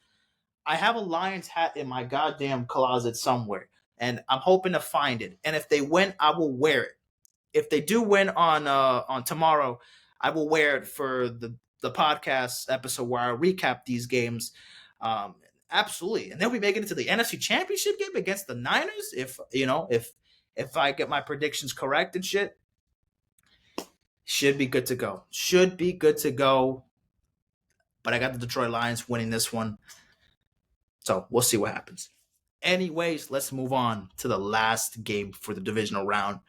I have a Lions hat in my goddamn closet somewhere, and I'm hoping to find it. And if they win, I will wear it. If they do win on tomorrow, I will wear it for the podcast episode where I recap these games. Absolutely, and they'll be making it to the NFC Championship game against the Niners. If I get my predictions correct and shit, should be good to go. Should be good to go. But I got the Detroit Lions winning this one, so we'll see what happens. Anyways, let's move on to the last game for the divisional round.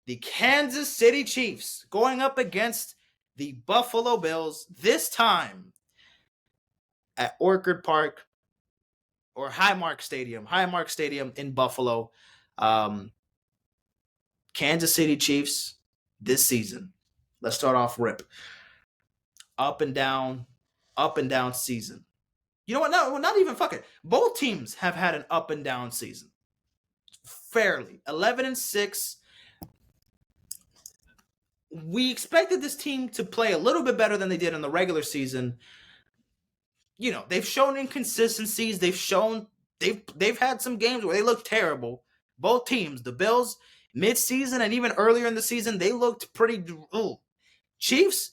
The Kansas City Chiefs going up against the Buffalo Bills, this time at Orchard Park or Highmark Stadium in Buffalo. Kansas City Chiefs this season. Let's start off rip. Up and down season. You know what? No, not even fuck it. Both teams have had an up and down season. Fairly. 11-6. We expected this team to play a little bit better than they did in the regular season. They've shown inconsistencies. They've had some games where they look terrible. Both teams, the Bills, mid-season and even earlier in the season, they looked pretty. Chiefs,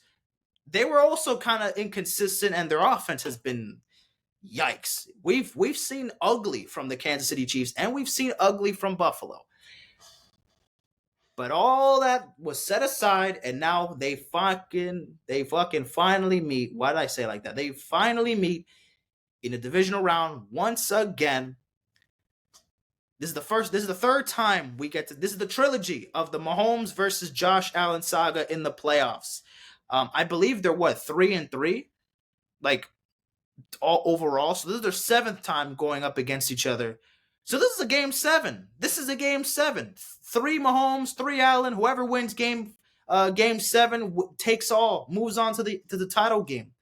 they were also kind of inconsistent, and their offense has been yikes. We've seen ugly from the Kansas City Chiefs, and we've seen ugly from Buffalo. But all that was set aside, and now they fucking finally meet. Why did I say it like that? They finally meet in the divisional round once again. This is the third time we get to. This is the trilogy of the Mahomes versus Josh Allen saga in the playoffs. I believe they're 3-3, like all overall. So this is their seventh time going up against each other. So this is a game 7. This is a game 7. 3 Mahomes, 3 Allen. Whoever wins game 7 takes all, moves on to the title game.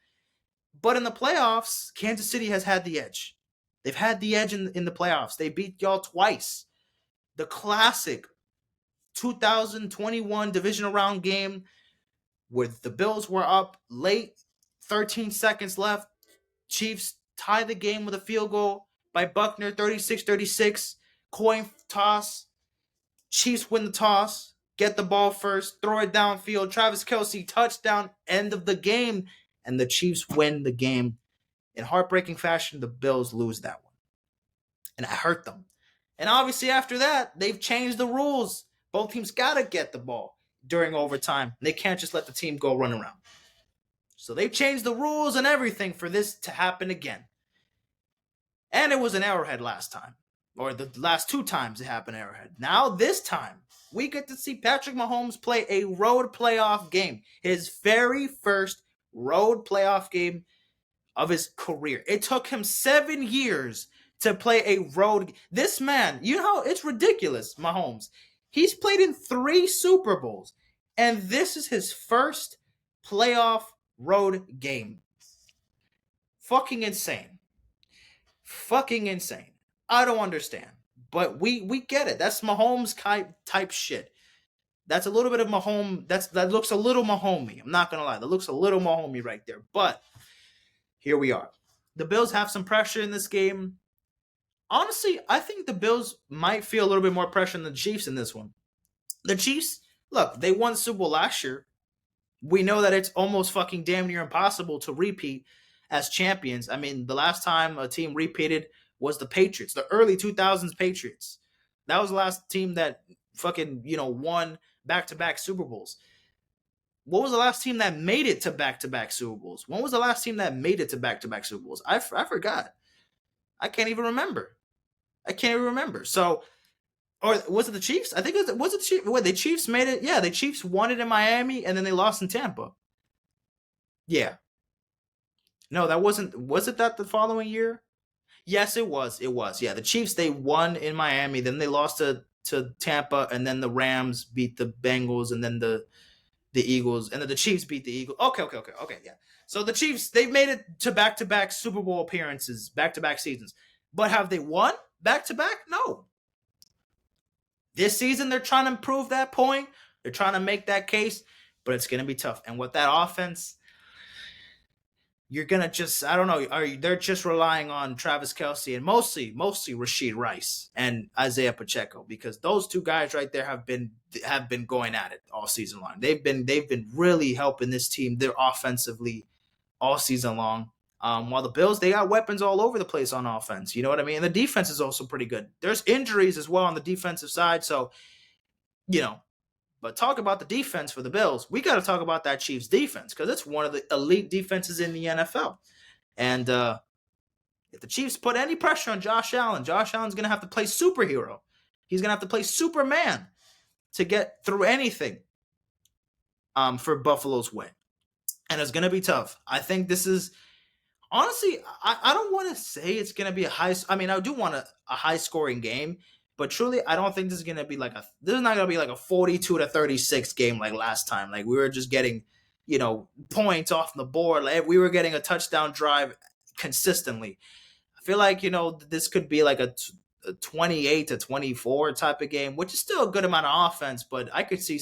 But in the playoffs, Kansas City has had the edge. They've had the edge in the playoffs. They beat y'all twice. The classic 2021 divisional round game where the Bills were up late, 13 seconds left. Chiefs tie the game with a field goal by Buckner, 36-36. Coin toss. Chiefs win the toss. Get the ball first. Throw it downfield. Travis Kelce, touchdown. End of the game. And the Chiefs win the game. In heartbreaking fashion, the Bills lose that one. And it hurt them. And obviously after that, they've changed the rules. Both teams got to get the ball during overtime. They can't just let the team go run around. So they've changed the rules and everything for this to happen again. And it was an Arrowhead last time. Or the last 2 times it happened Arrowhead. Now this time, we get to see Patrick Mahomes play a road playoff game. His very first road playoff game of his career. It took him 7 years to play a road. This man, you know, it's ridiculous, Mahomes. He's played in 3 Super Bowls. And this is his first playoff road game. Fucking insane. Fucking insane. I don't understand. But we get it. That's Mahomes type shit. That's a little bit of Mahomes. That looks a little Mahomey. I'm not going to lie. That looks a little Mahomey right there. But here we are. The Bills have some pressure in this game. Honestly, I think the Bills might feel a little bit more pressure than the Chiefs in this one. The Chiefs, look, they won the Super Bowl last year. We know that it's almost fucking damn near impossible to repeat as champions. I mean, the last time a team repeated was the Patriots, the early 2000s Patriots. That was the last team that fucking, won back-to-back Super Bowls. What was the last team that made it to back-to-back Super Bowls? When was the last team that made it to back-to-back Super Bowls? I forgot. I can't even remember. I can't even remember. So, or was it the Chiefs? I think was it the Chiefs? Wait, the Chiefs made it. Yeah, the Chiefs won it in Miami, and then they lost in Tampa. Yeah. No, that wasn't. Was it that the following year? Yes, it was. It was. Yeah, the Chiefs, they won in Miami, then they lost to Tampa, and then the Rams beat the Bengals, and then the Eagles, and then the Chiefs beat the Eagles. Okay. Yeah. So the Chiefs, they've made it to back Super Bowl appearances, back seasons. But have they won back to back? No. This season, they're trying to prove that point. They're trying to make that case, but it's going to be tough. And with that offense, you're gonna just, I don't know, they're just relying on Travis Kelce and mostly Rashid Rice and Isaiah Pacheco, because those two guys right there have been going at it all season long. They've been really helping this team there offensively all season long. While the Bills, they got weapons all over the place on offense. You know what I mean? And the defense is also pretty good. There's injuries as well on the defensive side, so you know. But talk about the defense for the Bills. We got to talk about that Chiefs defense, because it's one of the elite defenses in the NFL. And if the Chiefs put any pressure on Josh Allen's going to have to play superhero. He's going to have to play Superman to get through anything for Buffalo's win. And it's going to be tough. I think this is, honestly, I don't want to say it's going to be I do want a high scoring game, but truly, I don't think this is going to be this is not going to be like a 42-36 game like last time. Like we were just getting, points off the board. Like we were getting a touchdown drive consistently. I feel like, this could be like a 28-24 type of game, which is still a good amount of offense, but I could see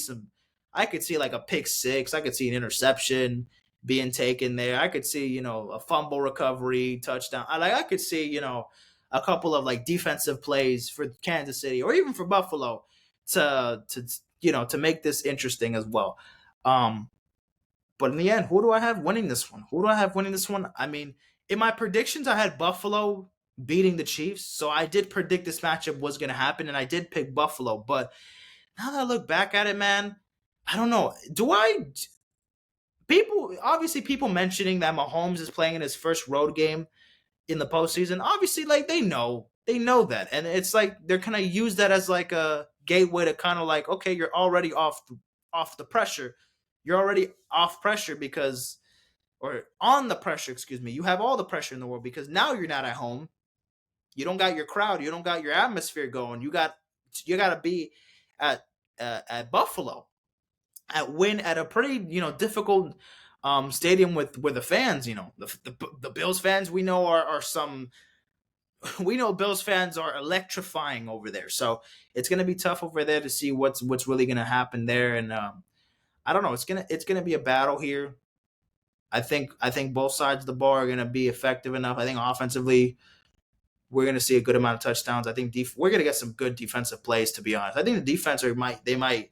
like a pick six. I could see an interception being taken there. I could see, a fumble recovery, touchdown. I could see, a couple of like defensive plays for Kansas City or even for Buffalo to make this interesting as well. But in the end, who do I have winning this one? I mean, in my predictions, I had Buffalo beating the Chiefs. So I did predict this matchup was going to happen, and I did pick Buffalo. But now that I look back at it, man, I don't know. People mentioning that Mahomes is playing in his first road game in the postseason, obviously, like they know that, and it's like they're kind of use that as like a gateway to kind of like, okay, you're already off the pressure, you're already off pressure because, or on the pressure, excuse me, you have all the pressure in the world because now you're not at home, you don't got your crowd, you don't got your atmosphere going, you got to be at Buffalo at a pretty difficult stadium with the fans. The Bills fans we know are some we know Bills fans are electrifying over there, so it's gonna be tough over there to see what's really gonna happen there. And I don't know, it's gonna be a battle here. I think both sides of the ball are gonna be effective enough. I think offensively we're gonna see a good amount of touchdowns. I think we're gonna get some good defensive plays, to be honest. I think the defense they might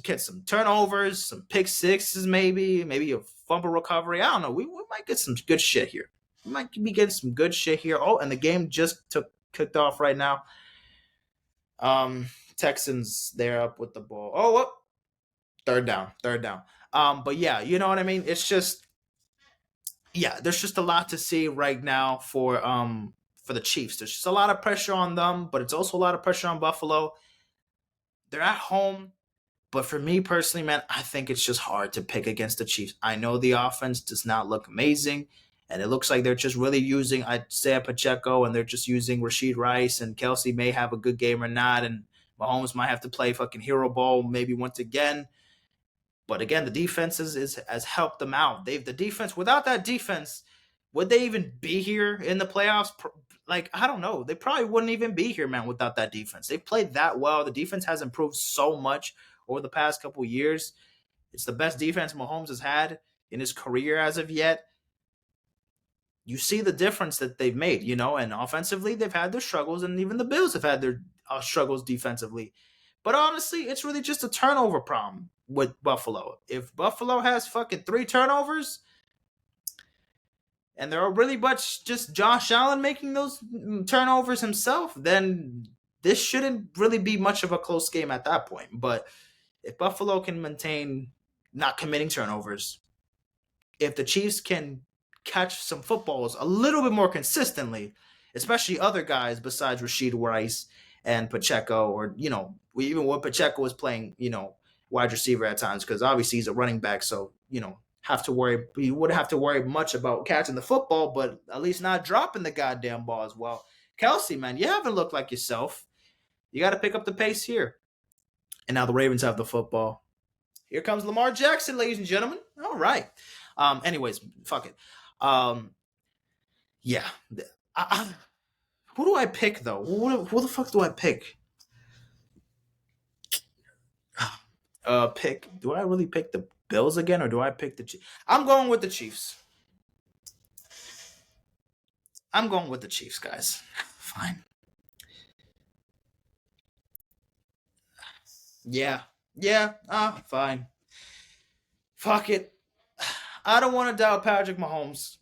get some turnovers, some pick sixes, maybe a fumble recovery. I don't know. We might get some good shit here. We might be getting some good shit here. Oh, and the game just kicked off right now. Texans, they're up with the ball. Oh, what? Third down. But yeah, you know what I mean? It's just, yeah, there's just a lot to see right now for the Chiefs. There's just a lot of pressure on them, but it's also a lot of pressure on Buffalo. They're at home. But for me personally, man, I think it's just hard to pick against the Chiefs. I know the offense does not look amazing, and it looks like they're just really using Isaiah Pacheco, and they're just using Rashid Rice, and Kelce may have a good game or not, and Mahomes might have to play fucking hero ball maybe once again. But again, the defense has helped them out. The defense, without that defense, would they even be here in the playoffs? Like, I don't know. They probably wouldn't even be here, man, without that defense. They played that well. The defense has improved so much over the past couple of years. It's the best defense Mahomes has had in his career as of yet. You see the difference that they've made, and offensively they've had their struggles, and even the Bills have had their struggles defensively. But honestly, it's really just a turnover problem with Buffalo. If Buffalo has fucking 3 turnovers, and they're really much just Josh Allen making those turnovers himself, then this shouldn't really be much of a close game at that point. But if Buffalo can maintain not committing turnovers, if the Chiefs can catch some footballs a little bit more consistently, especially other guys besides Rashid Rice and Pacheco, or even when Pacheco was playing, wide receiver at times, because obviously he's a running back, so he wouldn't have to worry much about catching the football, but at least not dropping the goddamn ball as well. Kelsey, man, you haven't looked like yourself. You got to pick up the pace here. And now the Ravens have the football. Here comes Lamar Jackson, ladies and gentlemen. All right. Anyways, fuck it. Yeah. Who do I pick though? Who the fuck do I pick? Do I really pick the Bills again, or do I pick the Chiefs? I'm going with the Chiefs. I'm going with the Chiefs, guys. Fine. Yeah. Yeah. Fine. Fuck it. I don't want to doubt Patrick Mahomes.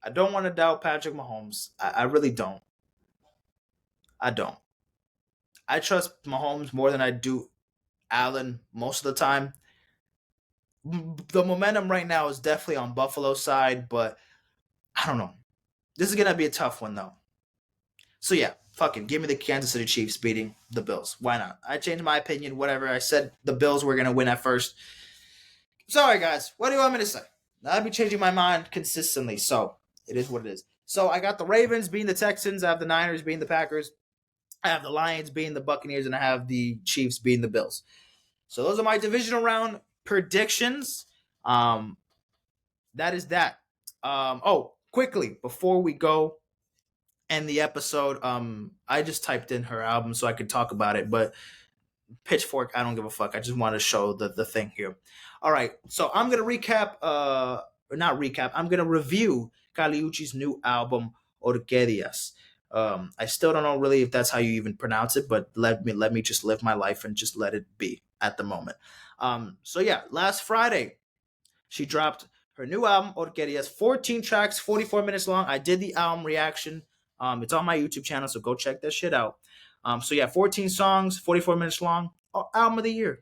I don't want to doubt Patrick Mahomes. I really don't. I don't. I trust Mahomes more than I do Allen most of the time. The momentum right now is definitely on Buffalo's side, but I don't know. This is gonna be a tough one though. So yeah, fucking give me the Kansas City Chiefs beating the Bills. Why not? I changed my opinion. Whatever. I said the Bills were gonna win at first. Sorry guys. What do you want me to say? I'll be changing my mind consistently. So it is what it is. So I got the Ravens beating the Texans. I have the Niners beating the Packers. I have the Lions beating the Buccaneers, and I have the Chiefs beating the Bills. So those are my divisional round predictions. That is that. Quickly before we go end the episode, I just typed in her album so I could talk about it, but Pitchfork, I don't give a fuck. I just want to show the thing here. All right, so I'm gonna recap, or not recap. I'm gonna review Kali Uchis' new album Orquideas. I still don't know really if that's how you even pronounce it, but let me just live my life and just let it be at the moment. So yeah, last Friday she dropped her new album Orquídeas, 14 tracks, 44 minutes long. I did the album reaction. It's on my YouTube channel, so go check that shit out. So yeah, 14 songs, 44 minutes long. Album of the year.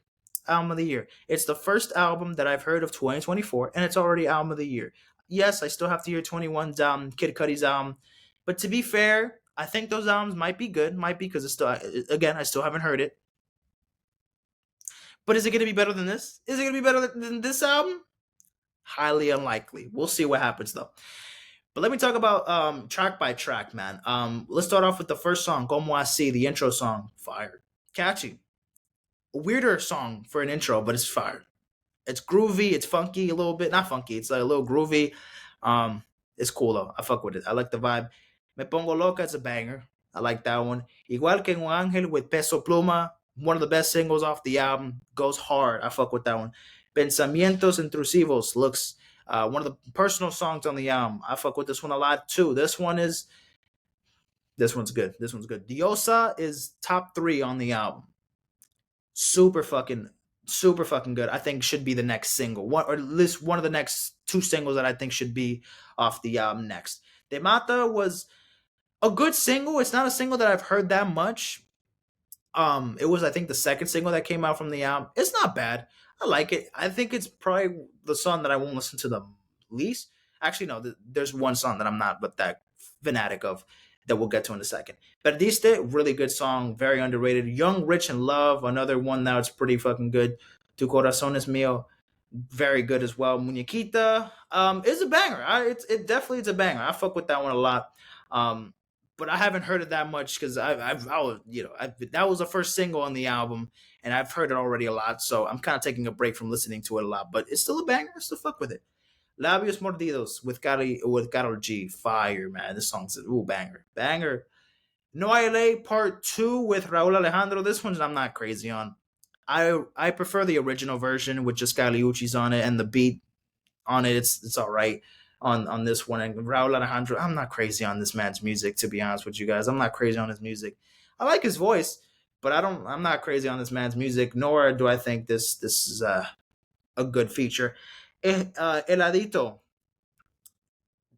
Album of the year. It's the first album that I've heard of 2024, and it's already album of the year. Yes, I still have to hear 21's album, Kid Cudi's album. But to be fair, I think those albums might be good. Might be because it's still, again, I still haven't heard it. But is it going to be better than this? Is it going to be better than this album? Highly unlikely. We'll see what happens though. But let me talk about track by track, man. Let's start off with the first song, Como Así, the intro song. Fire. Catchy. A weirder song for an intro, but it's fire. It's groovy, it's funky a little bit. Not funky, it's like a little groovy. It's cool though. I fuck with it. I like the vibe. Me Pongo Loca is a banger. I like that one. Igual que Un Ángel with Peso Pluma. One of the best singles off the album. Goes hard. I fuck with that one. Pensamientos Intrusivos looks one of the personal songs on the album. I fuck with this one a lot too. This one's good. This one's good. Diosa is top 3 on the album. Super fucking good. I think should be the next single. One, or at least one of the next 2 singles that I think should be off the album next. De Mata was a good single. It's not a single that I've heard that much. It was, I think, the second single that came out from the album. It's not bad. I like it. I think it's probably the song that I won't listen to the least. Actually, no, there's one song that I'm not but that fanatic of that we'll get to in a second. Perdiste, really good song, very underrated. Young, Rich, and Love, another one that's pretty fucking good. Tu Corazón es Mío, very good as well. Muñequita, is a banger. It definitely is a banger. I fuck with that one a lot. But I haven't heard it that much because that was the first single on the album, and I've heard it already a lot. So I'm kind of taking a break from listening to it a lot. But it's still a banger. I still fuck with it. Labios Mordidos with Karol G, fire, man. This song's banger. No Hay Part 2 with Raúl Alejandro. This one I'm not crazy on. I prefer the original version with just Kali Uchis on it, and the beat on it. It's all right on this one. And Raúl Alejandro, I'm not crazy on this man's music, to be honest with you guys. I'm not crazy on his music. I like his voice, but I'm not crazy on this man's music, nor do I think this is a good feature. Eladito,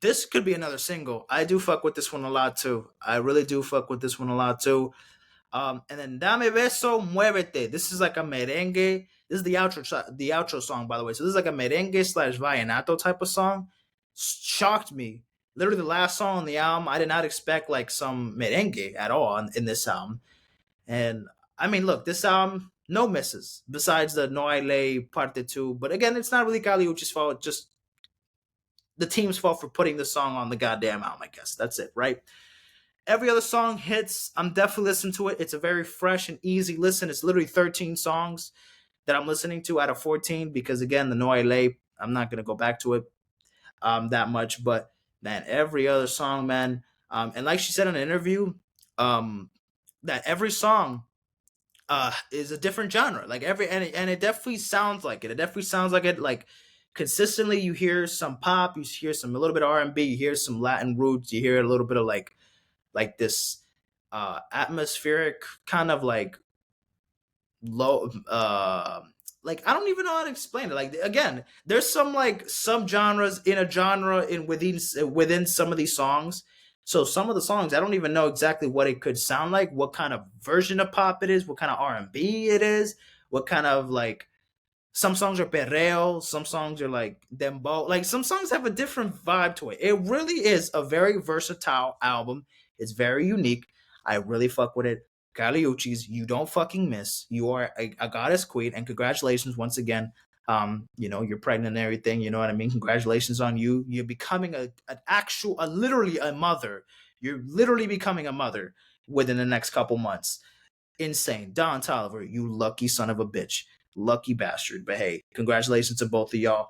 this could be another single. I do fuck with this one a lot too. I really do fuck with this one a lot too. And then Dame Beso Muévete. This is like a merengue. This is the outro song, by the way. So this is like a merengue slash vallenato type of song. Shocked me. Literally the last song on the album, I did not expect like some merengue at all in this album. And I mean, look, this album, no misses besides the No Hay Ley Parte 2. But again, it's not really Kali Uchis' fault. Just the team's fault for putting the song on the goddamn album, I guess. That's it, right? Every other song hits. I'm definitely listening to it. It's a very fresh and easy listen. It's literally 13 songs that I'm listening to out of 14 because, again, the No Hay Ley, I'm not going to go back to it that much. But, man, every other song, man. And like she said in an interview, that every song is a different genre. Like and it definitely sounds like it. It definitely sounds like it. Like consistently, you hear some pop, you hear some a little bit of R&B, you hear some Latin roots, you hear a little bit of like this atmospheric kind of like low like I don't even know how to explain it. Like again, there's some like some genres in a genre in within some of these songs. So some of the songs I don't even know exactly what it could sound like, what kind of version of pop it is, what kind of R&B it is, what kind of like some songs are perreo, some songs are like dembow. Like some songs have a different vibe to it. It really is a very versatile album. It's very unique. I really fuck with it. Kali Uchis, you don't fucking miss. You are a goddess queen, and congratulations once again. You're pregnant and everything. You know what I mean? Congratulations on you. You're becoming literally a mother. You're literally becoming a mother within the next couple months. Insane. Don Tolliver, you lucky son of a bitch. Lucky bastard. But hey, congratulations to both of y'all.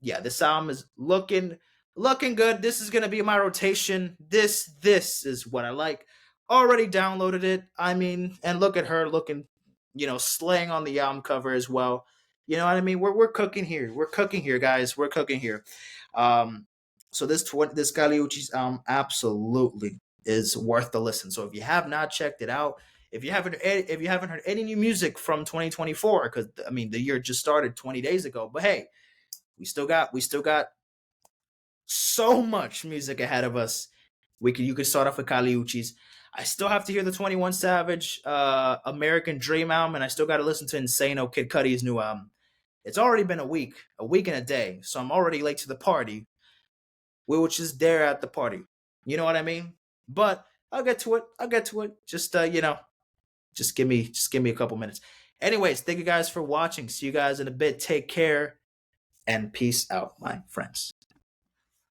Yeah, this album is looking good. This is gonna be my rotation. This is what I like. Already downloaded it. I mean, and look at her looking, slaying on the album cover as well. You know what I mean? We're cooking here. We're cooking here, guys. We're cooking here. Um, so this Caliucci's album absolutely is worth the listen. So if you have not checked it out, if you haven't heard any new music from 2024, because I mean the year just started 20 days ago, but hey, we still got so much music ahead of us. You could start off with Kali Uchis. I still have to hear the 21 Savage American Dream album, and I still got to listen to Insano Kid Cudi's new album. It's already been a week and a day, so I'm already late to the party. We were just there at the party. You know what I mean? But I'll get to it. Just just give me a couple minutes. Anyways, thank you guys for watching. See you guys in a bit. Take care and peace out, my friends.